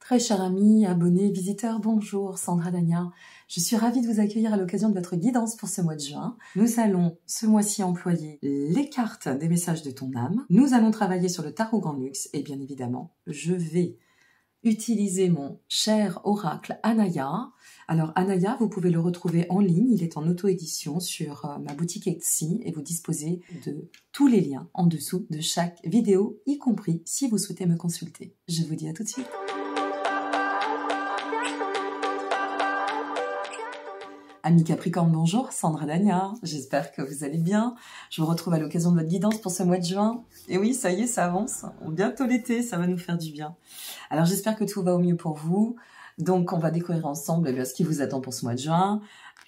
Très chers amis, abonnés, visiteurs, bonjour, Sandra Dania. Je suis ravie de vous accueillir à l'occasion de votre guidance pour ce mois de juin. Nous allons ce mois-ci employer les cartes des messages de ton âme. Nous allons travailler sur le tarot Grand Luxe et bien évidemment, je vais utiliser mon cher oracle Anaya. Alors Anaya, vous pouvez le retrouver en ligne, il est en auto-édition sur ma boutique Etsy et vous disposez de tous les liens en dessous de chaque vidéo, y compris si vous souhaitez me consulter. Je vous dis à tout de suite. Amis Capricorne, bonjour, Sandra Dania, j'espère que vous allez bien. Je vous retrouve à l'occasion de votre guidance pour ce mois de juin. Et oui, ça y est, ça avance. Bientôt l'été, ça va nous faire du bien. Alors j'espère que tout va au mieux pour vous. Donc on va découvrir ensemble ce qui vous attend pour ce mois de juin.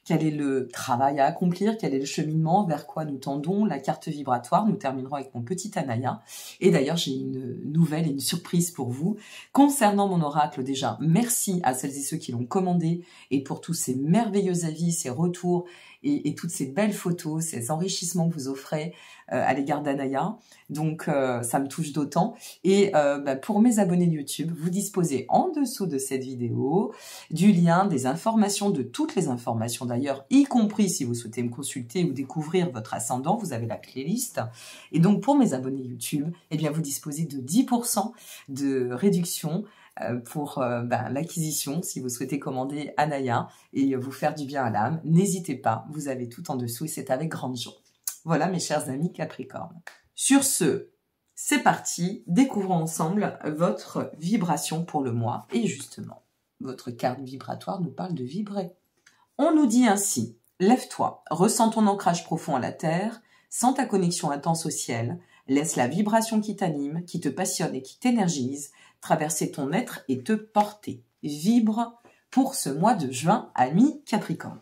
Quel est le travail à accomplir, quel est le cheminement, vers quoi nous tendons, la carte vibratoire. Nous terminerons avec mon petit Anaya. Et d'ailleurs, j'ai une nouvelle et une surprise pour vous. Concernant mon oracle, déjà, merci à celles et ceux qui l'ont commandé et pour tous ces merveilleux avis, ces retours et toutes ces belles photos, ces enrichissements que vous offrez à l'égard d'Anaya. Donc, ça me touche d'autant. Et pour mes abonnés YouTube, vous disposez en dessous de cette vidéo du lien, des informations, de toutes les informations d'ailleurs, y compris si vous souhaitez me consulter ou découvrir votre ascendant, vous avez la playlist. Et donc, pour mes abonnés YouTube, eh bien, vous disposez de 10% de réduction pour l'acquisition, si vous souhaitez commander Anaya et vous faire du bien à l'âme. N'hésitez pas, vous avez tout en dessous et c'est avec grande joie. Voilà mes chers amis Capricorne. Sur ce, c'est parti, découvrons ensemble votre vibration pour le mois. Et justement, votre carte vibratoire nous parle de vibrer. On nous dit ainsi, lève-toi, ressens ton ancrage profond à la terre, sens ta connexion intense au ciel, laisse la vibration qui t'anime, qui te passionne et qui t'énergise, traverser ton être et te porter. Vibre pour ce mois de juin, amis Capricorne.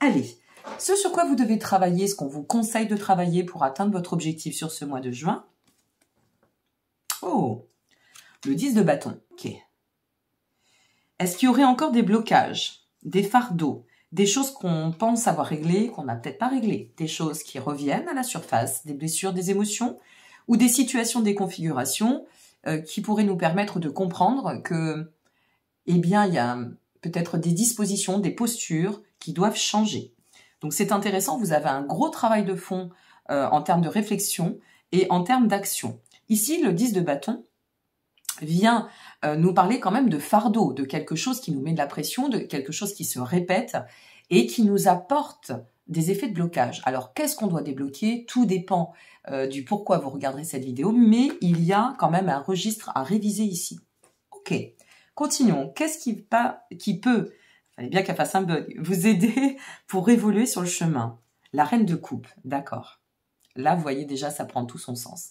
Allez, ce sur quoi vous devez travailler, ce qu'on vous conseille de travailler pour atteindre votre objectif sur ce mois de juin. Oh, le 10 de bâton. Ok. Est-ce qu'il y aurait encore des blocages, des fardeaux, des choses qu'on pense avoir réglées, qu'on n'a peut-être pas réglées, des choses qui reviennent à la surface, des blessures, des émotions, ou des situations, des configurations qui pourraient nous permettre de comprendre que, eh bien, il y a peut-être des dispositions, des postures qui doivent changer. Donc c'est intéressant, vous avez un gros travail de fond en termes de réflexion et en termes d'action. Ici, le 10 de bâton vient nous parler quand même de fardeau, de quelque chose qui nous met de la pression, de quelque chose qui se répète et qui nous apporte des effets de blocage. Alors, qu'est-ce qu'on doit débloquer? Tout dépend du pourquoi vous regarderez cette vidéo, mais il y a quand même un registre à réviser ici. Ok, continuons. Qu'est-ce qui peut, fallait bien qu'elle fasse un bug, vous aider pour évoluer sur le chemin? La reine de coupe, d'accord. Là, vous voyez déjà, ça prend tout son sens.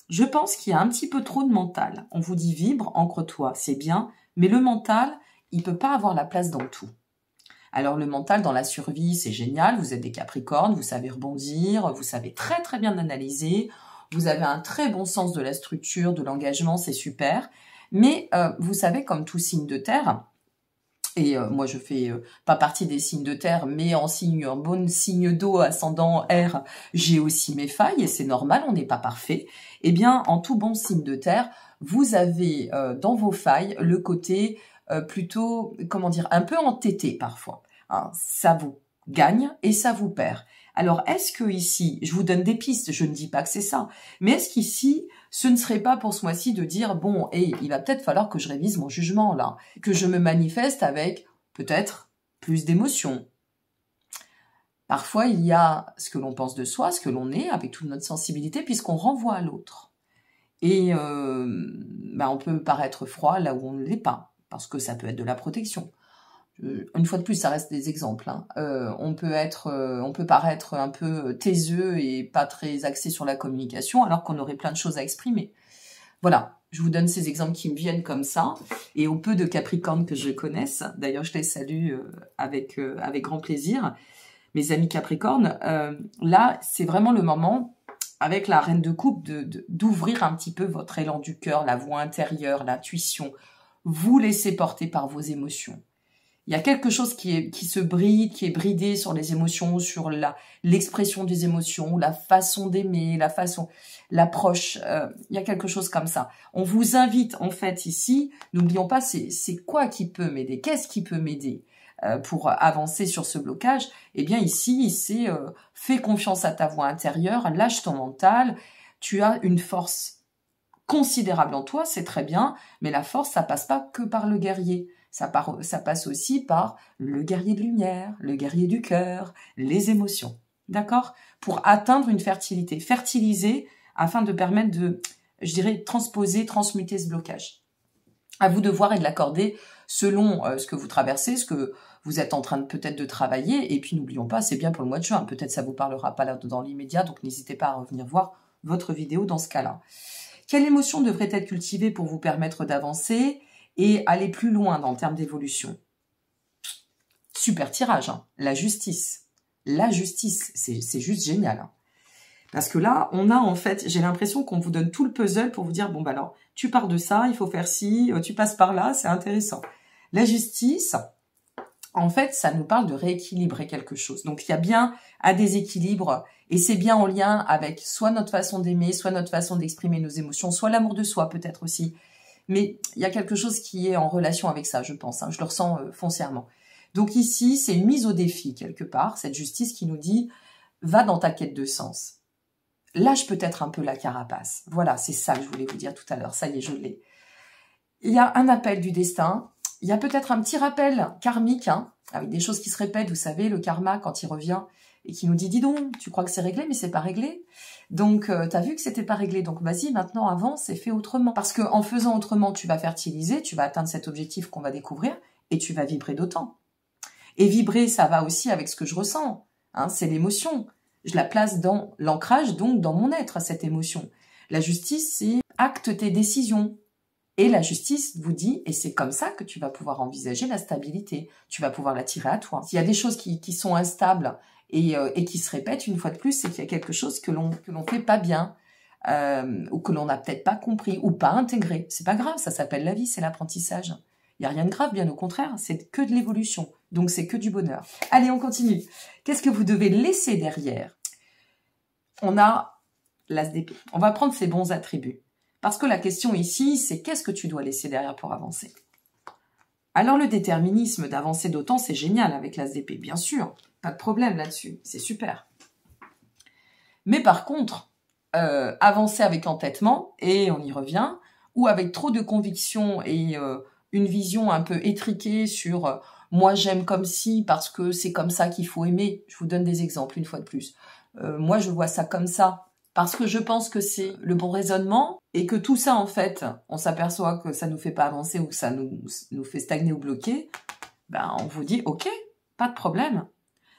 Je pense qu'il y a un petit peu trop de mental. On vous dit vibre, ancre-toi, c'est bien, mais le mental, il peut pas avoir la place dans tout. Alors le mental dans la survie, c'est génial, vous êtes des Capricornes, vous savez rebondir, vous savez très très bien analyser, vous avez un très bon sens de la structure, de l'engagement, c'est super. Mais vous savez, comme tout signe de terre, et moi je fais pas partie des signes de terre, mais en bon signe d'eau, ascendant air, j'ai aussi mes failles, et c'est normal, on n'est pas parfait. Eh bien, en tout bon signe de terre, vous avez dans vos failles le côté plutôt, comment dire, un peu entêté parfois. Hein, ça vous gagne et ça vous perd. Alors, est-ce que ici, je vous donne des pistes, je ne dis pas que c'est ça, mais est-ce qu'ici, ce ne serait pas pour ce mois-ci de dire, bon, il va peut-être falloir que je révise mon jugement là, que je me manifeste avec peut-être plus d'émotion. Parfois, il y a ce que l'on pense de soi, ce que l'on est, avec toute notre sensibilité, puisqu'on renvoie à l'autre. Et on peut paraître froid là où on ne l'est pas, parce que ça peut être de la protection. Une fois de plus, ça reste des exemples. Hein. On peut paraître un peu taiseux et pas très axé sur la communication, alors qu'on aurait plein de choses à exprimer. Voilà, je vous donne ces exemples qui me viennent comme ça, et au peu de Capricornes que je connaisse, d'ailleurs je les salue avec grand plaisir, mes amis Capricornes, là c'est vraiment le moment, avec la reine de coupe, d'ouvrir un petit peu votre élan du cœur, la voix intérieure, l'intuition, vous laisser porter par vos émotions. Il y a quelque chose qui se bride, qui est bridé sur les émotions, sur l'expression des émotions, la façon d'aimer, l'approche. Il y a quelque chose comme ça. On vous invite en fait ici, n'oublions pas, c'est quoi qui peut m'aider? Qu'est-ce qui peut m'aider pour avancer sur ce blocage? Eh bien ici, c'est fais confiance à ta voix intérieure, lâche ton mental. Tu as une force considérable en toi, c'est très bien, mais la force, ça passe pas que par le guerrier. Ça passe aussi par le guerrier de lumière, le guerrier du cœur, les émotions. D'accord? Pour atteindre une fertilité. Fertiliser afin de permettre de, je dirais, transmuter ce blocage. À vous de voir et de l'accorder selon ce que vous traversez, ce que vous êtes en train de peut-être de travailler. Et puis n'oublions pas, c'est bien pour le mois de juin. Peut-être ça vous parlera pas là dans l'immédiat, donc n'hésitez pas à revenir voir votre vidéo dans ce cas-là. Quelle émotion devrait être cultivée pour vous permettre d'avancer et aller plus loin dans le terme d'évolution? Super tirage, hein. La justice. La justice, c'est juste génial. Hein. Parce que là, on a en fait, j'ai l'impression qu'on vous donne tout le puzzle pour vous dire, bon bah alors, tu pars de ça, il faut faire ci, tu passes par là, c'est intéressant. La justice, en fait, ça nous parle de rééquilibrer quelque chose. Donc, il y a bien un déséquilibre et c'est bien en lien avec soit notre façon d'aimer, soit notre façon d'exprimer nos émotions, soit l'amour de soi peut-être aussi. Mais il y a quelque chose qui est en relation avec ça, je pense. Hein, je le ressens foncièrement. Donc ici, c'est une mise au défi quelque part, cette justice qui nous dit « va dans ta quête de sens ». Lâche peut-être un peu la carapace. Voilà, c'est ça que je voulais vous dire tout à l'heure. Ça y est, je l'ai. Il y a un appel du destin. Il y a peut-être un petit rappel karmique, hein, avec des choses qui se répètent. Vous savez, le karma, quand il revient et qui nous dit « dis donc, tu crois que c'est réglé, mais c'est pas réglé ». Donc, tu as vu que c'était pas réglé. Donc, vas-y, maintenant, avance et fais autrement. Parce que en faisant autrement, tu vas fertiliser, tu vas atteindre cet objectif qu'on va découvrir et tu vas vibrer d'autant. Et vibrer, ça va aussi avec ce que je ressens. Hein, c'est l'émotion. Je la place dans l'ancrage, donc dans mon être, cette émotion. La justice, c'est acte tes décisions. Et la justice vous dit, et c'est comme ça que tu vas pouvoir envisager la stabilité. Tu vas pouvoir l'attirer à toi. S'il y a des choses qui sont instables et qui se répètent une fois de plus, c'est qu'il y a quelque chose que l'on fait pas bien, ou que l'on n'a peut-être pas compris, ou pas intégré. C'est pas grave, ça s'appelle la vie, c'est l'apprentissage. Il n'y a rien de grave, bien au contraire, c'est que de l'évolution. Donc c'est que du bonheur. Allez, on continue. Qu'est-ce que vous devez laisser derrière? On a l'as d'épée. On va prendre ses bons attributs. Parce que la question ici, c'est qu'est-ce que tu dois laisser derrière pour avancer? Alors le déterminisme d'avancer d'autant, c'est génial avec l'as d'épée, bien sûr. Pas de problème là-dessus, c'est super. Mais par contre, avancer avec entêtement, et on y revient, ou avec trop de conviction et une vision un peu étriquée sur moi j'aime comme si parce que c'est comme ça qu'il faut aimer. Je vous donne des exemples une fois de plus. Moi je vois ça comme ça parce que je pense que c'est le bon raisonnement et que tout ça en fait, on s'aperçoit que ça nous fait pas avancer ou que ça nous fait stagner ou bloquer. Ben on vous dit ok, pas de problème,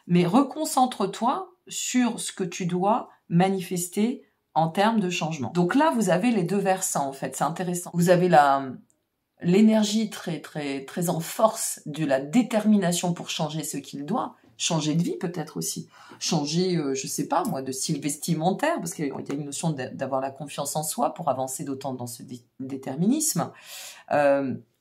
mais reconcentre-toi sur ce que tu dois manifester en termes de changement. Donc là vous avez les deux versants en fait, c'est intéressant. Vous avez l'énergie très en force de la détermination pour changer ce qu'il doit, changer de vie peut-être aussi, changer, je sais pas moi, de style vestimentaire, parce qu'il y a une notion d'avoir la confiance en soi pour avancer d'autant dans ce déterminisme.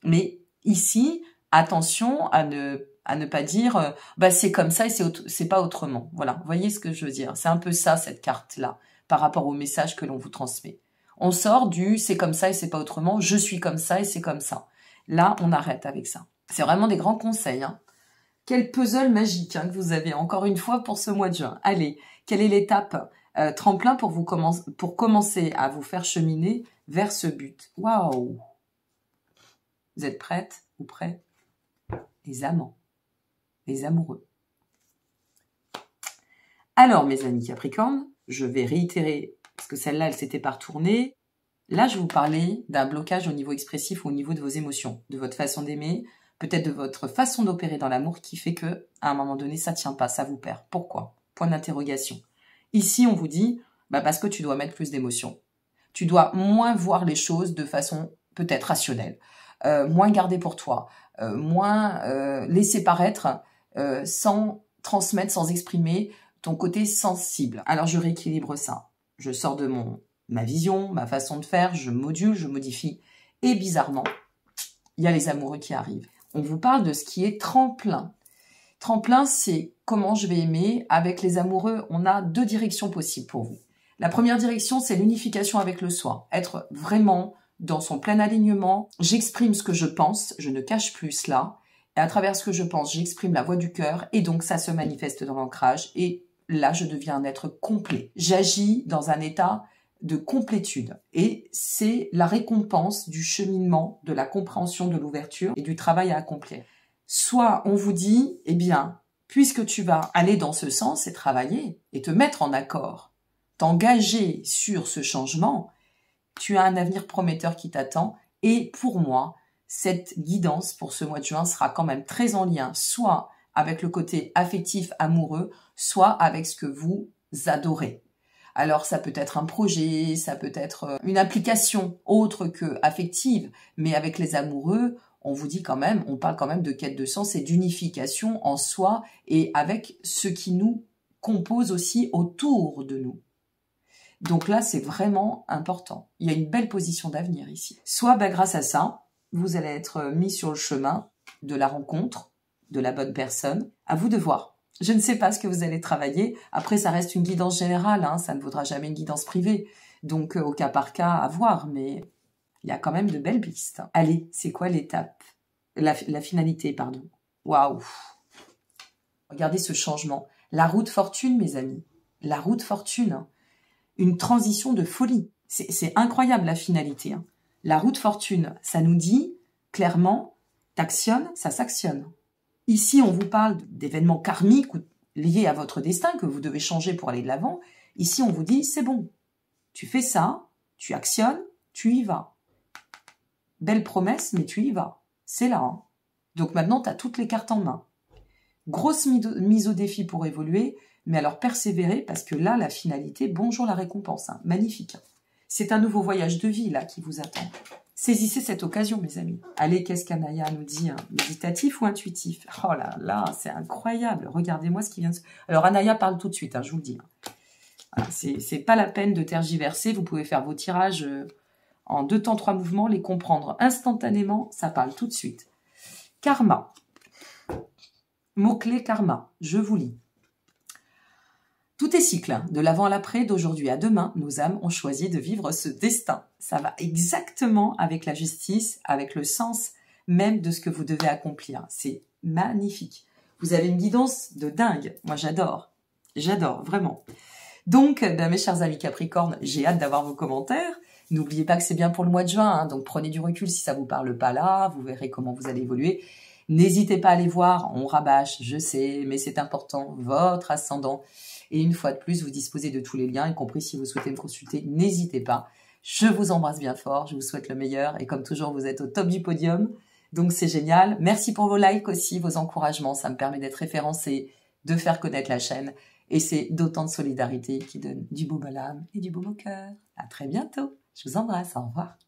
Mais ici, attention à ne pas dire bah c'est comme ça et c'est pas autrement. Voilà, vous voyez ce que je veux dire. C'est un peu ça cette carte-là par rapport au message que l'on vous transmet. On sort du « c'est comme ça et c'est pas autrement »,« je suis comme ça et c'est comme ça ». Là, on arrête avec ça. C'est vraiment des grands conseils. Hein. Quel puzzle magique hein, que vous avez encore une fois pour ce mois de juin. Allez, quelle est l'étape tremplin pour commencer à vous faire cheminer vers ce but? Waouh! Vous êtes prêtes ou prêts? Les amants, les amoureux. Alors, mes amis Capricorne, je vais réitérer parce que celle-là, elle s'était pas retournée. Là, je vais vous parler d'un blocage au niveau expressif ou au niveau de vos émotions, de votre façon d'aimer, peut-être de votre façon d'opérer dans l'amour qui fait que, à un moment donné, ça tient pas, ça vous perd. Pourquoi? Point d'interrogation. Ici, on vous dit, bah parce que tu dois mettre plus d'émotions. Tu dois moins voir les choses de façon peut-être rationnelle, moins garder pour toi, moins laisser paraître sans transmettre, sans exprimer ton côté sensible. Alors, je rééquilibre ça. Je sors de ma vision, ma façon de faire, je module, je modifie. Et bizarrement, il y a les amoureux qui arrivent. on vous parle de ce qui est tremplin. Tremplin, c'est comment je vais aimer. Avec les amoureux, on a 2 directions possibles pour vous. La première direction, c'est l'unification avec le soi. Être vraiment dans son plein alignement. J'exprime ce que je pense, je ne cache plus cela. Et à travers ce que je pense, j'exprime la voix du cœur. Et donc, ça se manifeste dans l'ancrage. Et là, je deviens un être complet. J'agis dans un état de complétude. Et c'est la récompense du cheminement, de la compréhension, de l'ouverture et du travail à accomplir. Soit on vous dit, eh bien, puisque tu vas aller dans ce sens et travailler et te mettre en accord, t'engager sur ce changement, tu as un avenir prometteur qui t'attend. Et pour moi, cette guidance pour ce mois de juin sera quand même très en lien, soit avec le côté affectif, amoureux, soit avec ce que vous adorez. Alors ça peut être un projet, ça peut être une application autre que affective, mais avec les amoureux, on vous dit quand même, on parle quand même de quête de sens et d'unification en soi et avec ce qui nous compose aussi autour de nous. Donc là, c'est vraiment important. Il y a une belle position d'avenir ici. Soit grâce à ça, vous allez être mis sur le chemin de la rencontre, de la bonne personne. À vous de voir. Je ne sais pas ce que vous allez travailler. Après, ça reste une guidance générale, hein. Ça ne vaudra jamais une guidance privée. Donc, au cas par cas, à voir. Mais il y a quand même de belles pistes. Allez, c'est quoi l'étape? La finalité, pardon. Waouh! Regardez ce changement. La roue de fortune, mes amis. La roue de fortune. Une transition de folie. C'est incroyable, la finalité. Hein. La roue de fortune, ça nous dit clairement, t'actionnes, ça s'actionne. Ici, on vous parle d'événements karmiques liés à votre destin que vous devez changer pour aller de l'avant. Ici, on vous dit, c'est bon. Tu fais ça, tu actionnes, tu y vas. Belle promesse, mais tu y vas. C'est là. Hein. Donc maintenant, tu as toutes les cartes en main. Grosse mise au défi pour évoluer, mais alors persévérer parce que là, la finalité, bonjour la récompense. Hein. Magnifique. C'est un nouveau voyage de vie là qui vous attend. Saisissez cette occasion, mes amis. Allez, qu'est-ce qu'Anaya nous dit, hein? Méditatif ou intuitif? Oh là là, c'est incroyable. Regardez-moi ce qui vient de se... Alors, Anaya parle tout de suite, hein, je vous le dis. Voilà, c'est pas la peine de tergiverser. Vous pouvez faire vos tirages en 2 temps, 3 mouvements, les comprendre instantanément. Ça parle tout de suite. Karma. Mot-clé karma. Je vous lis. Tout est cycle, de l'avant à l'après, d'aujourd'hui à demain, nos âmes ont choisi de vivre ce destin. Ça va exactement avec la justice, avec le sens même de ce que vous devez accomplir. C'est magnifique. Vous avez une guidance de dingue. Moi, j'adore. J'adore, vraiment. Donc, mes chers amis Capricorne, j'ai hâte d'avoir vos commentaires. N'oubliez pas que c'est bien pour le mois de juin, hein, donc prenez du recul si ça vous parle pas là. Vous verrez comment vous allez évoluer. N'hésitez pas à aller voir. On rabâche, je sais, mais c'est important. Votre ascendant. Et une fois de plus, vous disposez de tous les liens, y compris si vous souhaitez me consulter, n'hésitez pas. Je vous embrasse bien fort, je vous souhaite le meilleur. Et comme toujours, vous êtes au top du podium. Donc c'est génial. Merci pour vos likes aussi, vos encouragements. Ça me permet d'être référencé, de faire connaître la chaîne. Et c'est d'autant de solidarité qui donne du beau baume à l'âme et du beau au cœur. À très bientôt. Je vous embrasse. Au revoir.